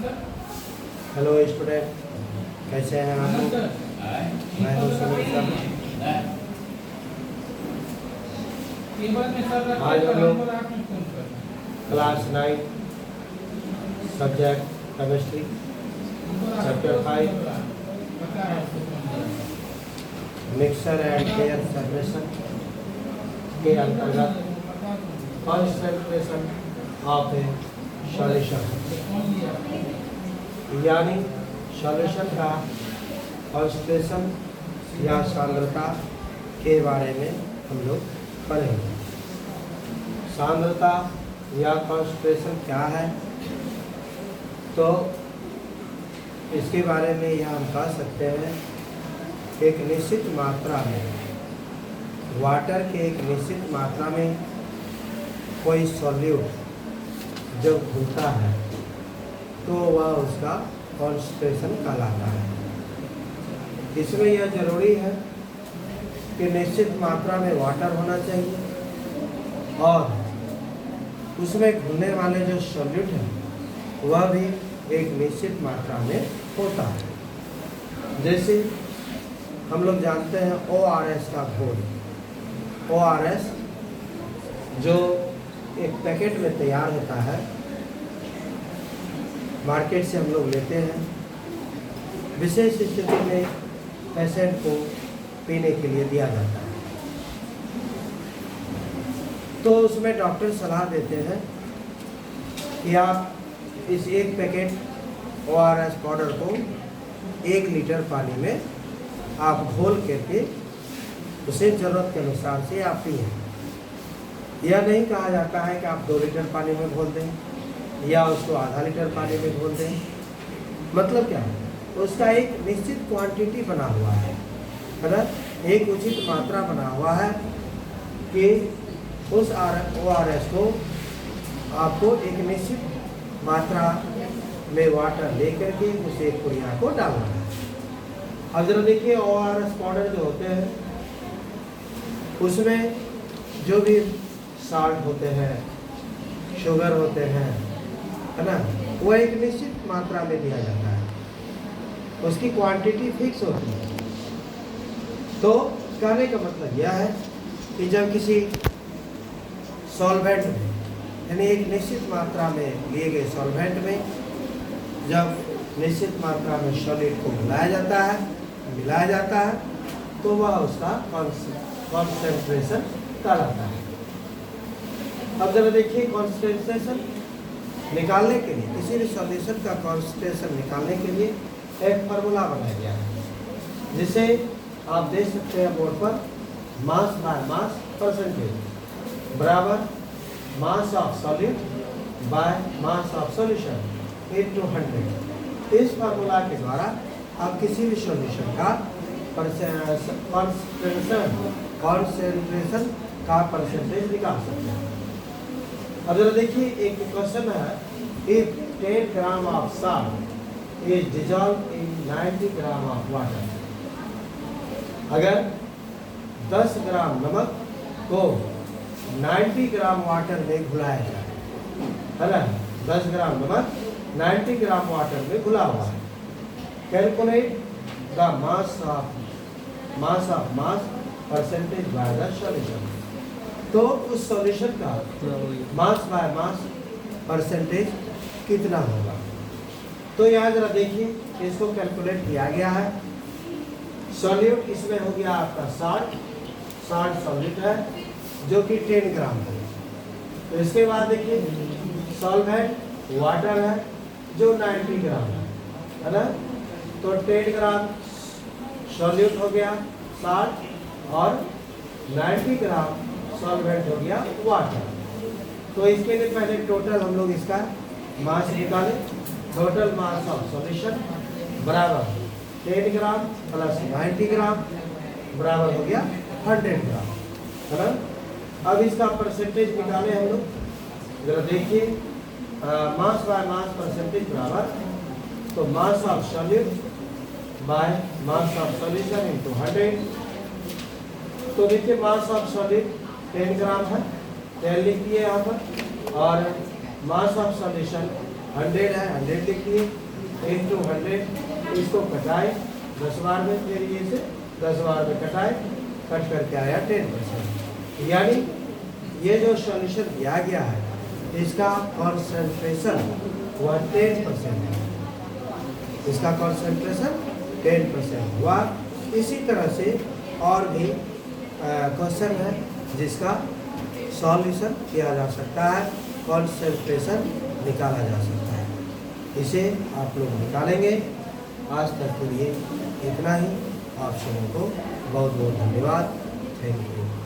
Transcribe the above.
Hello student, कैसे हैं आप लोग? मैं हूं सुनील सर। आज हम लोग class 9 subject chemistry chapter 5 mixer and air separation के अंतर्गत कॉन्सेंट्रेशन ऑफ ए सॉल्यूशन यानी सॉल्यूशन का कॉन्सेंट्रेशन या सांद्रता के बारे में हम लोग पढ़ेंगे। सांद्रता या कॉन्सेंट्रेशन क्या है, तो इसके बारे में यह हम कह सकते हैं, एक निश्चित मात्रा में वाटर के एक निश्चित मात्रा में कोई सॉल्यूट जब घुलता है तो वह उसका कॉन्सेंट्रेशन कहलाता है। इसमें यह जरूरी है कि निश्चित मात्रा में वाटर होना चाहिए और उसमें घुलने वाले जो सॉल्यूट है वह भी एक निश्चित मात्रा में होता है। जैसे हम लोग जानते हैं ORS का घोल, ORS जो एक पैकेट में तैयार होता है, मार्केट से हम लोग लेते हैं, विशेष स्थिति में पेशेंट को पीने के लिए दिया जाता है। तो उसमें डॉक्टर सलाह देते हैं कि आप इस एक पैकेट ORS पाउडर को 1 लीटर पानी में आप घोल करके उसे ज़रूरत के अनुसार से आप पिए। यह नहीं कहा जाता है कि आप 2 लीटर पानी में घोल दें या उसको आधा लीटर पानी में घोल दें। मतलब क्या है, उसका एक निश्चित क्वांटिटी बना हुआ है ना, एक उचित मात्रा बना हुआ है कि उस ORS को आपको एक निश्चित मात्रा में वाटर लेकर के उस एक पुड़िया को डालना है। अब जरा देखिए, ORS पाउडर जो होते हैं उसमें जो भी साल्ट होते हैं, शुगर होते हैं, है ना, वो एक निश्चित मात्रा में दिया जाता है, उसकी क्वांटिटी फिक्स होती है। तो कहने का मतलब यह है कि जब किसी सॉल्वेंट में यानी एक निश्चित मात्रा में लिए गए सॉल्वेंट में जब निश्चित मात्रा में सॉलिड को मिलाया जाता है तो वह उसका कॉन्सेंट्रेशन कहलाता है। अब जरा देखिए, कॉन्सेंट्रेशन निकालने के लिए, किसी भी सॉल्यूशन का कॉन्सेंट्रेशन निकालने के लिए एक फार्मूला बनाया गया है, जिसे आप देख सकते हैं बोर्ड पर, मास बाय मास परसेंटेज बराबर mass of solute by mass of solution into 100। इस फार्मूला के द्वारा आप किसी भी सॉल्यूशन का कॉन्सेंट्रेशन का परसेंटेज निकाल सकते हैं। अब जरा देखिए, एक क्वेश्चन है, if 10 gram of salt is dissolve in 90 gram of water. अगर 10 ग्राम नमक को 90 ग्राम वाटर में घुलाया जाए, है ना, 10 ग्राम नमक 90 ग्राम वाटर में घुला हुआ है। Calculate the mass of mass percentage by the solution. तो उस सॉल्यूशन का मास बाय मास परसेंटेज कितना होगा। तो यहाँ जरा देखिए, इसको कैलकुलेट किया गया है। सॉल्यूट इसमें हो गया आपका 60 सॉल्यूट है जो कि 10 ग्राम है। तो इसके बाद देखिए, सॉल्वेंट वाटर है जो 90 ग्राम है ना, तो 10 ग्राम सॉल्यूट हो गया 60 और 90 ग्राम सॉल्वेंट हो गया वाटर। तो इसके लिए पहले टोटल हम लोग इसका मास निकालें। टोटल मास ऑफ सॉल्यूशन बराबर 10 ग्राम प्लस 90 ग्राम बराबर हो गया 100 ग्राम, है ना। अब इसका परसेंटेज निकालें हम लोग। जरा देखिए, मास बाय मास परसेंटेज बराबर, तो mass of solute by mass of solution into 100। तो देखिए, मास ऑफ सॉल्यूट 10 ग्राम है, 10 लिख दिए यहाँ पर, और मास ऑफ सॉल्यूशन 100 है, 100 लिखिए, 100 इसको कटाए 10 बार में, फिर ये से 10 बार में कटाए, कट करके आया 10%। यानी ये जो सॉल्यूशन दिया गया है इसका कॉन्सेंट्रेशन हुआ 10% है, इसका कॉन्सेंट्रेशन 10% हुआ। इसी तरह से और भी क्वेश्चन है जिसका सॉल्यूशन किया जा सकता है, कॉन्सेंट्रेशन निकाला जा सकता है, इसे आप लोग निकालेंगे। आज तक के लिए इतना ही। आप सबों को बहुत बहुत धन्यवाद। Thank you.